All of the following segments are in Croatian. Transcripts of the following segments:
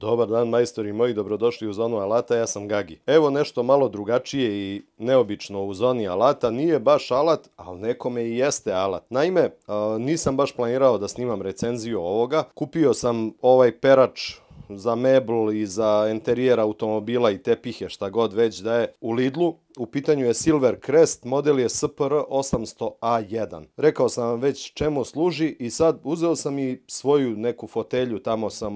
Dobar dan majstori moji, dobrodošli u zonu alata, ja sam Gagi. Evo nešto malo drugačije i neobično u zoni alata, nije baš alat, ali nekome i jeste alat. Naime, nisam baš planirao da snimam recenziju ovoga, kupio sam ovaj perač za mebl i za enterijer automobila i tepihe, šta god već da je, u Lidlu. U pitanju je Silver Crest, model je SPR 800A1. Rekao sam vam već čemu služi i sad uzeo sam i svoju neku fotelju, tamo sam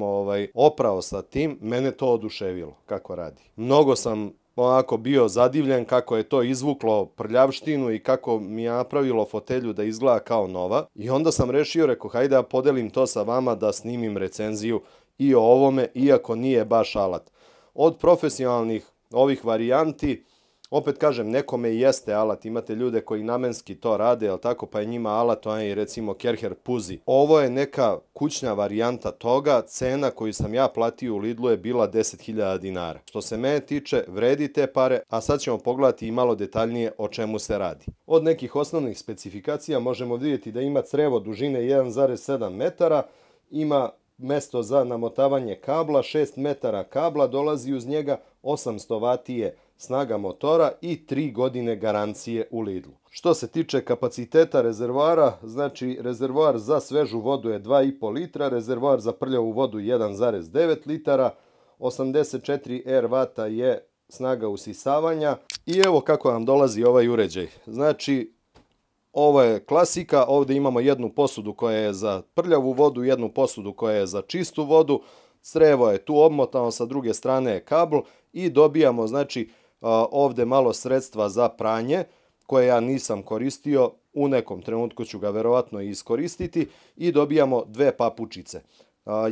oprao sa tim, mene to oduševilo kako radi. Mnogo sam onako bio zadivljen kako je to izvuklo prljavštinu i kako mi je napravilo fotelju da izgleda kao nova. I onda sam rešio, rekao, hajde da podelim to sa vama da snimim recenziju i o ovome, iako nije baš alat. Od profesionalnih ovih varijanti, opet kažem, nekome i jeste alat, imate ljude koji namenski to rade, jel tako, pa je njima alat, onaj recimo Kerher Puzi. Ovo je neka kućna varijanta toga, cena koju sam ja platio u Lidlu je bila 10.000 dinara. Što se mene tiče, vredi te pare, a sad ćemo pogledati i malo detaljnije o čemu se radi. Od nekih osnovnih specifikacija možemo vidjeti da ima crevo dužine 1,7 metara, ima mesto za namotavanje kabla, 6 metara kabla dolazi uz njega, 800 vati je snaga motora i 3 godine garancije u Lidlu. Što se tiče kapaciteta rezervoara, znači rezervoar za svežu vodu je 2,5 litra, rezervoar za prljavu vodu 1,9 litara, 84 R vata je snaga usisavanja i evo kako nam dolazi ovaj uređaj. Znači, ovo je klasika, ovdje imamo jednu posudu koja je za prljavu vodu, jednu posudu koja je za čistu vodu, crevo je tu obmotano, sa druge strane je kabel i dobijamo znači ovdje malo sredstva za pranje koje ja nisam koristio, u nekom trenutku ću ga verovatno iskoristiti i dobijamo dve papučice,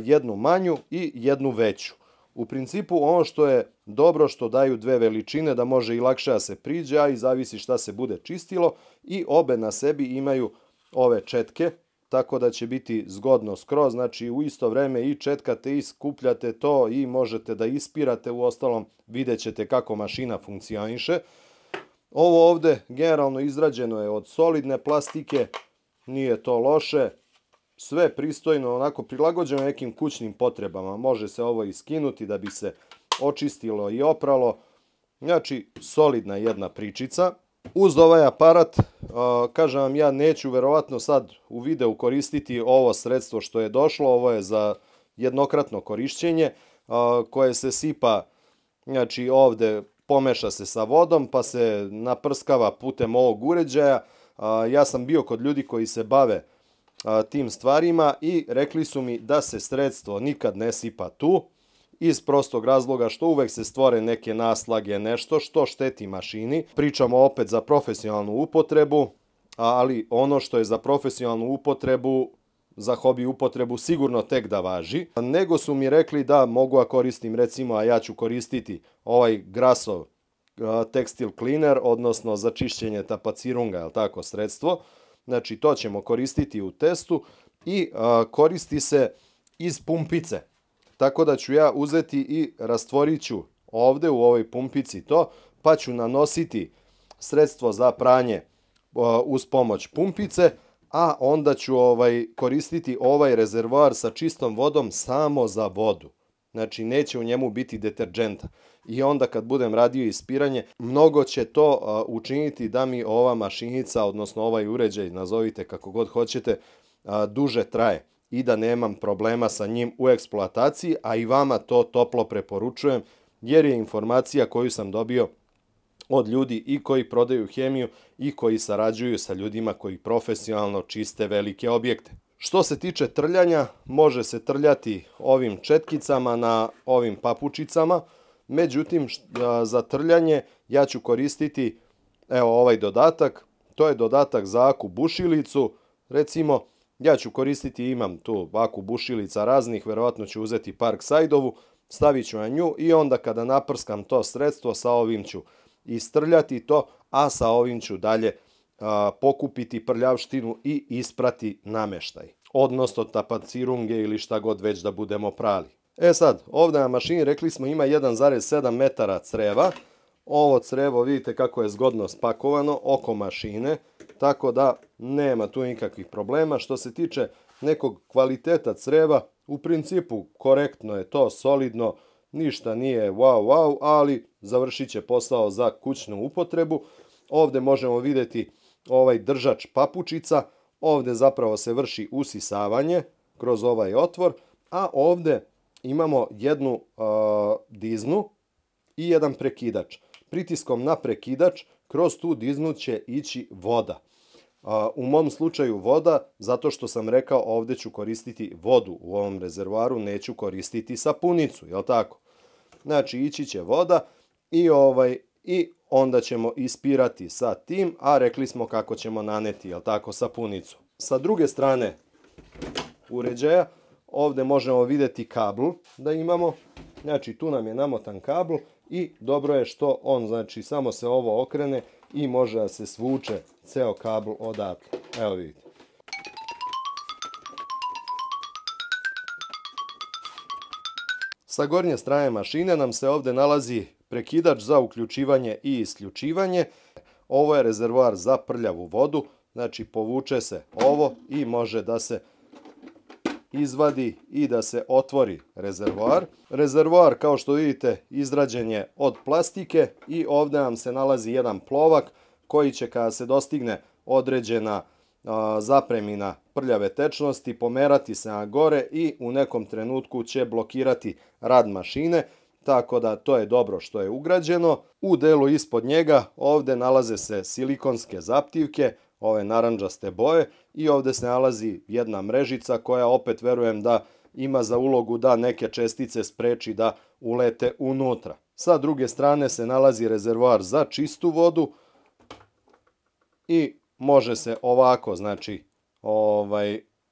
jednu manju i jednu veću. U principu ono što je dobro što daju dve veličine da može i lakše da se priđe, a i zavisi šta se bude čistilo i obe na sebi imaju ove četke, tako da će biti zgodno skroz, znači u isto vreme i četkate i skupljate to i možete da ispirate, u ostalom vidjet ćete kako mašina funkcioniše. Ovo ovdje generalno izrađeno je od solidne plastike, nije to loše. Sve pristojno, onako prilagođeno nekim kućnim potrebama. Može se ovo i skinuti da bi se očistilo i opralo. Znači, solidna jedna pričica. Uz ovaj aparat, kažem vam, ja neću verovatno sad u videu koristiti ovo sredstvo što je došlo. Ovo je za jednokratno korišćenje koje se sipa, znači ovdje pomeša se sa vodom pa se naprskava putem ovog uređaja. Ja sam bio kod ljudi koji se bave tim stvarima i rekli su mi da se sredstvo nikad ne sipa tu iz prostog razloga što uvek se stvore neke naslage, nešto što šteti mašini. Pričamo opet za profesionalnu upotrebu, ali ono što je za profesionalnu upotrebu, za hobi upotrebu sigurno tek da važi. Nego su mi rekli da mogu da koristim recimo, a ja ću koristiti ovaj Grassov Textile Cleaner, odnosno za čišćenje tapacirunga, je li tako, sredstvo. Znači, to ćemo koristiti u testu i koristi se iz pumpice. Tako da ću ja uzeti i rastvorit ću ovdje u ovoj pumpici to, pa ću nanositi sredstvo za pranje uz pomoć pumpice, a onda ću koristiti ovaj rezervoar sa čistom vodom samo za vodu. Znači, neće u njemu biti deterđenta. I onda kad budem radio ispiranje, mnogo će to učiniti da mi ova mašinica, odnosno ovaj uređaj, nazovite kako god hoćete, duže traje i da nemam problema sa njim u eksploataciji, a i vama to toplo preporučujem, jer je informacija koju sam dobio od ljudi i koji prodaju hemiju i koji sarađuju sa ljudima koji profesionalno čiste velike objekte. Što se tiče trljanja, može se trljati ovim četkicama na ovim papučicama, međutim za trljanje ja ću koristiti evo ovaj dodatak, to je dodatak za aku bušilicu, recimo ja ću koristiti, imam tu aku bušilica raznih, verovatno ću uzeti Parksideovu, stavit ću na nju i onda kada naprskam to sredstvo sa ovim ću istrljati to, a sa ovim ću dalje pokupiti prljavštinu i isprati nameštaj, odnosno tapacirunge ili šta god već da budemo prali. E sad, ovdje na mašini rekli smo ima 1,7 metara creva. Ovo crevo vidite kako je zgodno spakovano oko mašine, tako da nema tu nikakvih problema. Što se tiče nekog kvaliteta creva, u principu korektno je to, solidno, ništa nije wow, ali završit će posao za kućnu upotrebu. Ovdje možemo vidjeti ovaj držač papučica, ovdje zapravo se vrši usisavanje kroz ovaj otvor, a ovdje imamo jednu diznu i jedan prekidač. Pritiskom na prekidač kroz tu diznu će ići voda. U mom slučaju voda, zato što sam rekao ovdje ću koristiti vodu u ovom rezervoaru, neću koristiti sapunicu, jel tako? Znači ići će voda i onda ćemo ispirati sa tim, a rekli smo kako ćemo naneti, jel tako, sapunicu. Sa druge strane uređaja ovdje možemo vidjeti kabl da imamo, znači tu nam je namotan kabl i dobro je što on, znači samo se ovo okrene i može da se svuče ceo kabl odatle. Evo vidite. Sa gornje strane mašine nam se ovdje nalazi prekidač za uključivanje i isključivanje. Ovo je rezervoar za prljavu vodu, znači povuče se ovo i može da se izvadi i da se otvori rezervoar. Rezervoar, kao što vidite, izrađen je od plastike i ovdje nam se nalazi jedan plovak koji će, kada se dostigne određena zapremina prljave tečnosti, pomerati se na gore i u nekom trenutku će blokirati rad mašine, tako da to je dobro što je ugrađeno. U delu ispod njega ovdje nalaze se silikonske zaptivke, ove narandžaste boje, i ovdje se nalazi jedna mrežica koja opet verujem da ima za ulogu da neke čestice spreči da ulete unutra. Sa druge strane se nalazi rezervoar za čistu vodu i može se ovako, znači,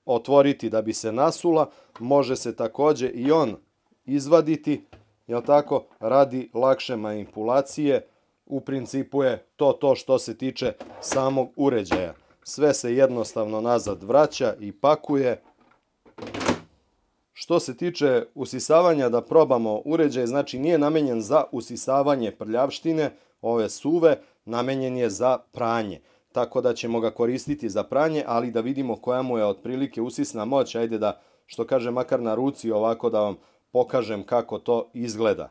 otvoriti da bi se nasula. Može se također i on izvaditi, jel tako, radi lakše manipulacije. U principu je to što se tiče samog uređaja. Sve se jednostavno nazad vraća i pakuje. Što se tiče usisavanja, da probamo uređaj, znači nije namenjen za usisavanje prljavštine, ove suve, namenjen je za pranje. Tako da ćemo ga koristiti za pranje, ali da vidimo koja mu je otprilike usisna moć. Ajde da, što kaže, makar na ruci ovako da vam pokažem kako to izgleda.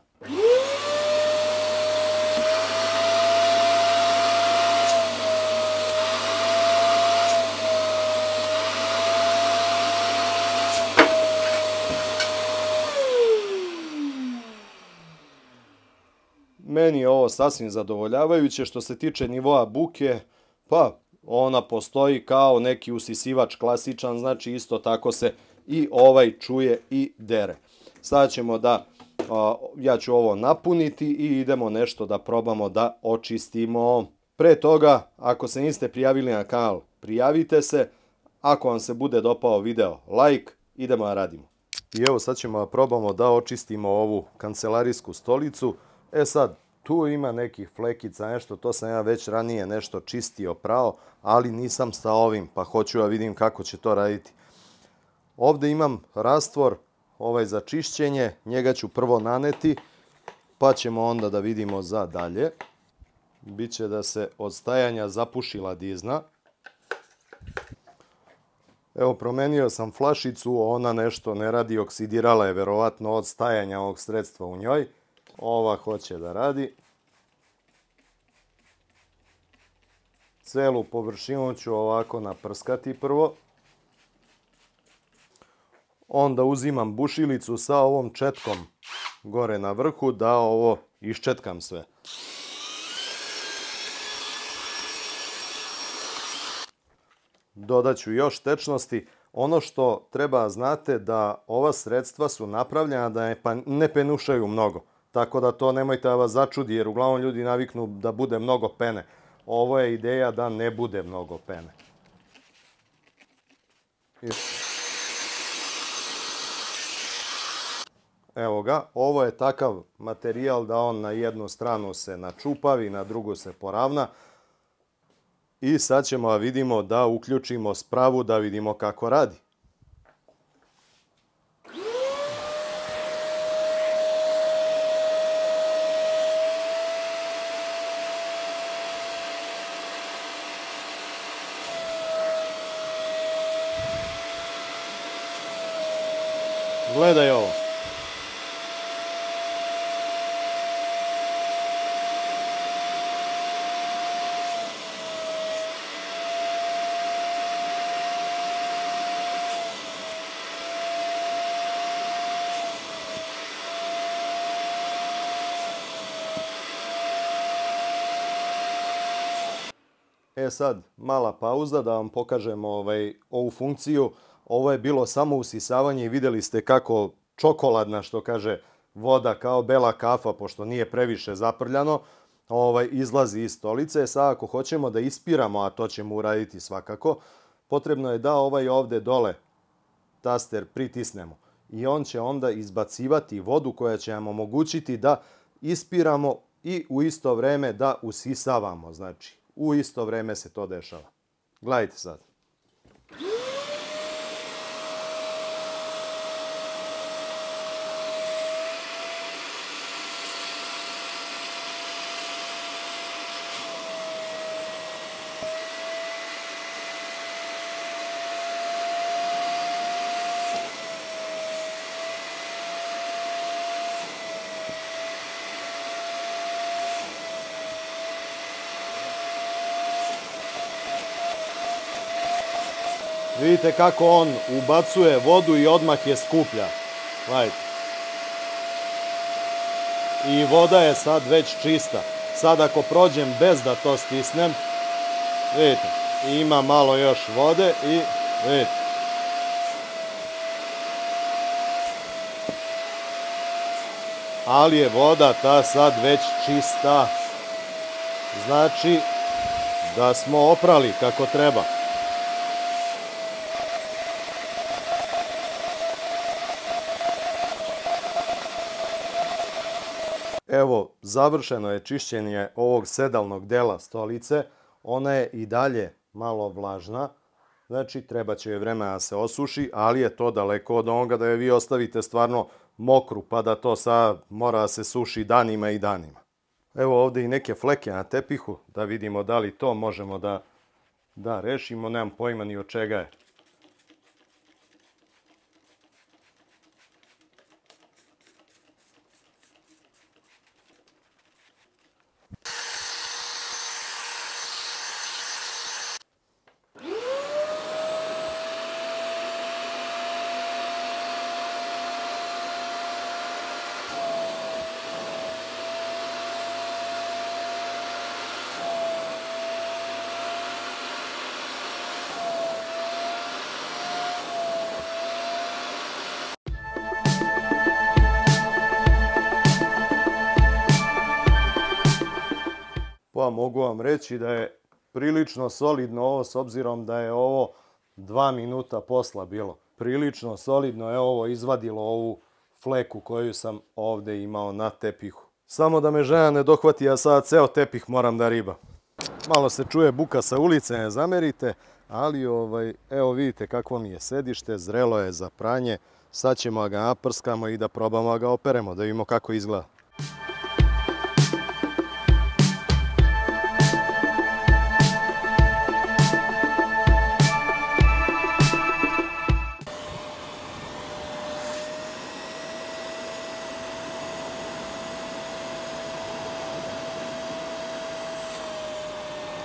Meni je ovo sasvim zadovoljavajuće. Što se tiče nivoa buke, pa ona postoji kao neki usisivač klasičan, znači isto tako se i ovaj čuje i dere. Sada ćemo ja ću ovo napuniti i idemo nešto da probamo da očistimo. Pre toga, ako se niste prijavili na kanal, prijavite se. Ako vam se bude dopao video, like, idemo da radimo. I evo sad ćemo da probamo da očistimo ovu kancelarijsku stolicu. E sad, tu ima nekih flekica, nešto, to sam ja već ranije nešto čistio, prao, ali nisam sa ovim, pa hoću da vidim kako će to raditi. Ovdje imam rastvor, za čišćenje, njega ću prvo naneti, pa ćemo onda da vidimo za dalje. Biće da se od stajanja zapušila dizna. Evo, promenio sam flašicu, ona nešto ne radi, oksidirala je verovatno od stajanja ovog sredstva u njoj. Ova hoće da radi. Celu površinu ću ovako naprskati prvo. Onda uzimam bušilicu sa ovom četkom gore na vrhu da ovo iščetkam sve. Dodat ću još tečnosti. Ono što treba znate da ova sredstva su napravljena da ne penušaju mnogo. Tako da to nemojte da vas začudi, jer uglavnom ljudi naviknu da bude mnogo pene. Ovo je ideja da ne bude mnogo pene. Evo ga, ovo je takav materijal da on na jednu stranu se načupavi, na drugu se poravna. I sad ćemo da vidimo da uključimo spravu da vidimo kako radi. Gledaj ovo. Sad, mala pauza da vam pokažem ovu funkciju. Ovo je bilo samo usisavanje i vidjeli ste kako čokoladna, što kaže, voda kao bela kafa, pošto nije previše zaprljano, izlazi iz stolice. Sad ako hoćemo da ispiramo, a to ćemo uraditi svakako, potrebno je da ovde dole taster pritisnemo. I on će onda izbacivati vodu koja će nam omogućiti da ispiramo i u isto vreme da usisavamo. Znači, u isto vreme se to dešava. Gledajte sad. Vidite kako on ubacuje vodu i odmah je skuplja. Gledajte. I voda je sad već čista. Sad ako prođem bez da to stisnem, vidite, ima malo još vode i vidite. Ali je voda ta sad već čista. Znači da smo oprali kako treba. Evo, završeno je čišćenje ovog sedalnog dela stolice. Ona je i dalje malo vlažna. Znači, treba će joj vremena da se osuši, ali je to daleko od onoga da je vi ostavite stvarno mokru, pa da to sad mora da se suši danima i danima. Evo ovde i neke fleke na tepihu, da vidimo da li to možemo da rešimo. Nemam pojma ni od čega je. Pa mogu vam reći da je prilično solidno ovo, s obzirom da je ovo 2 minuta posla bilo. Prilično solidno je ovo izvadilo ovu fleku koju sam ovde imao na tepihu. Samo da me žena ne dohvati, ja sad ceo tepih moram da ribam. Malo se čuje buka sa ulice, ne zamerite, ali evo vidite kakvo mi je sedište, zrelo je za pranje. Sad ćemo ga naprskamo i da probamo da ga operemo, da vidimo kako izgleda.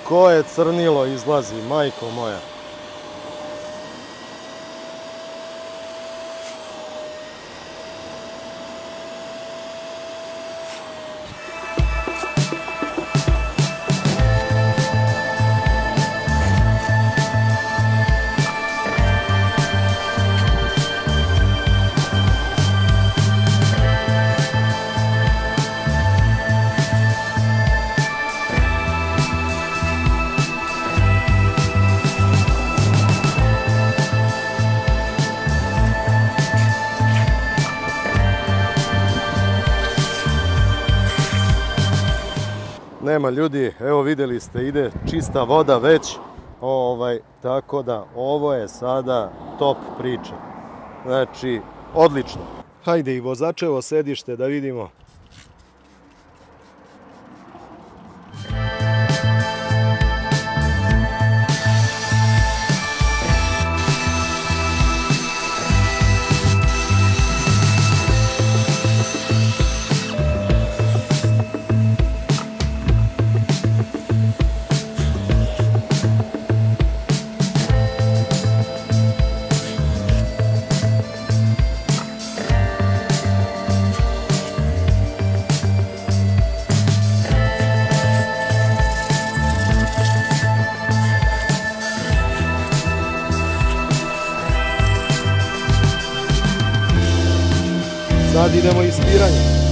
Koje crnilo izlazi, majko moja. Nema ljudi, evo vidjeli ste, ide čista voda već, tako da ovo je sada top priča. Znači, odlično. Hajde i vozačevo sedište da vidimo. sad idemo ispiranje.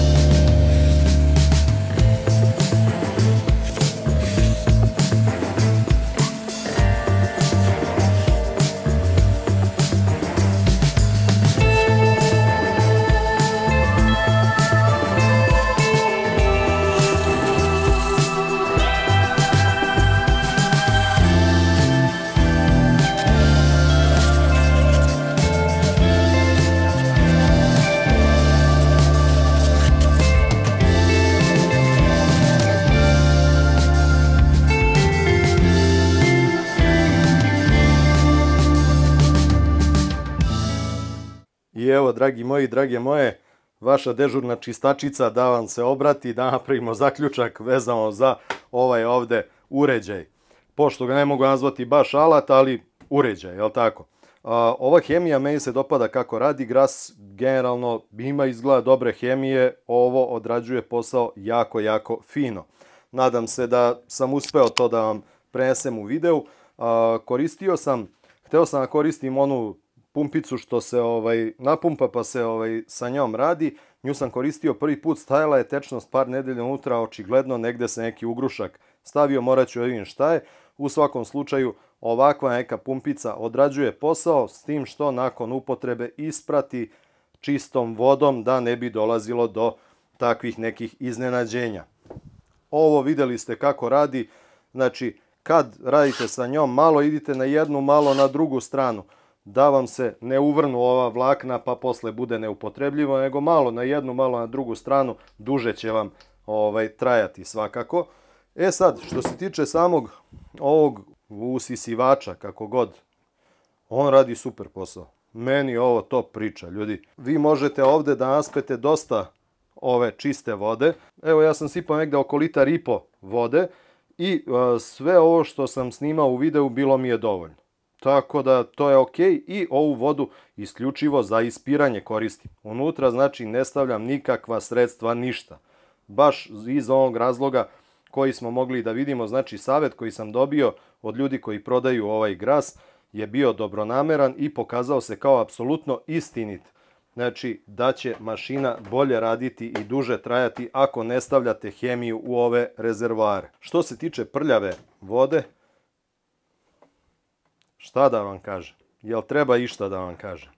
I evo, dragi moji, drage moje, vaša dežurna čistačica da vam se obrati, da napravimo zaključak vezano za ovaj ovde uređaj. Pošto ga ne mogu nazvati baš alat, ali uređaj, jel tako? Ova hemija meni se dopada kako radi, Gras generalno ima izgleda dobre hemije, ovo odrađuje posao jako, jako fino. Nadam se da sam uspeo to da vam prenesem u videu. Hteo sam da koristim onu pumpicu što se napumpa pa se sa njom radi. Nju sam koristio prvi put, stajala je tečnost par nedelja unutra, očigledno negde se neki ugrušak stavio, morat ću da vidim šta je. U svakom slučaju ovakva neka pumpica odrađuje posao, s tim što nakon upotrebe isprati čistom vodom da ne bi dolazilo do takvih nekih iznenađenja. Ovo videli ste kako radi, znači kad radite sa njom, malo idite na jednu, malo na drugu stranu, da vam se ne uvrnu ova vlakna pa posle bude neupotrebljivo, nego malo na jednu, malo na drugu stranu, duže će vam trajati svakako. E sad, što se tiče samog ovog usisivača, kako god, on radi super posao. Meni ovo top priča, ljudi. Vi možete ovde da naspete dosta ove čiste vode. Evo, ja sam sipao negde oko 1,5 litara vode i sve ovo što sam snimao u videu bilo mi je dovoljno. Tako da to je ok i ovu vodu isključivo za ispiranje koristim. Unutra znači ne stavljam nikakva sredstva, ništa. Baš iz ovog razloga koji smo mogli da vidimo, znači savjet koji sam dobio od ljudi koji prodaju ovaj Gras je bio dobronameran i pokazao se kao apsolutno istinit. Znači da će mašina bolje raditi i duže trajati ako ne stavljate hemiju u ove rezervoare. Što se tiče prljave vode, šta da vam kažem? Jel treba išta da vam kažem?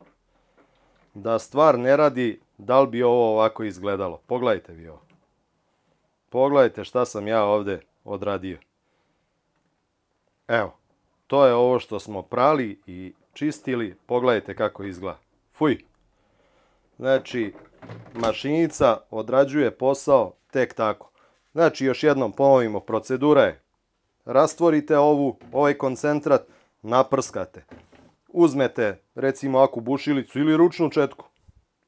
Da stvar ne radi, da li bi ovo ovako izgledalo? Pogledajte vi ovo. Pogledajte šta sam ja ovde odradio. Evo, to je ovo što smo prali i čistili. Pogledajte kako izgleda. Fuj! Znači, mašinica odrađuje posao tek tako. Znači, još jednom ponovimo, procedura je: rastvorite ovaj koncentrat, naprskate. Uzmete, recimo, ovakvu bušilicu ili ručnu četku,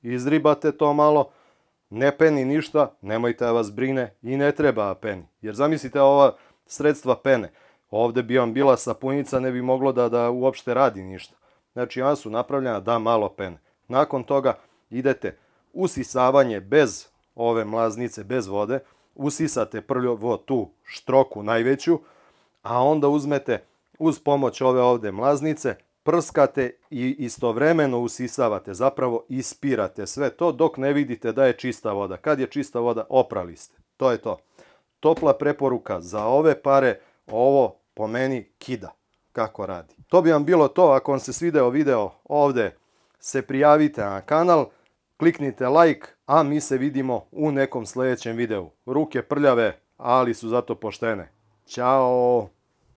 izribate to malo, ne peni ništa, nemojte da vas brine i ne treba peni. Jer zamislite ova sredstva pene. Ovde bi vam bila sapunica, ne bi moglo da uopšte radi ništa. Znači, ona su napravljena da malo pene. Nakon toga idete usisavanje bez ove mlaznice, bez vode, usisate prvo tu štroku najveću, a onda uzmete uz pomoć ove ovde mlaznice, prskate i istovremeno usisavate, zapravo ispirate sve to dok ne vidite da je čista voda. Kad je čista voda, oprali ste. To je to. Topla preporuka za ove pare, ovo po meni kida kako radi. To bi vam bilo to. Ako vam se svideo video ovde, se prijavite na kanal, kliknite like, a mi se vidimo u nekom sledećem videu. Ruke prljave, ali su zato poštene. Ćao!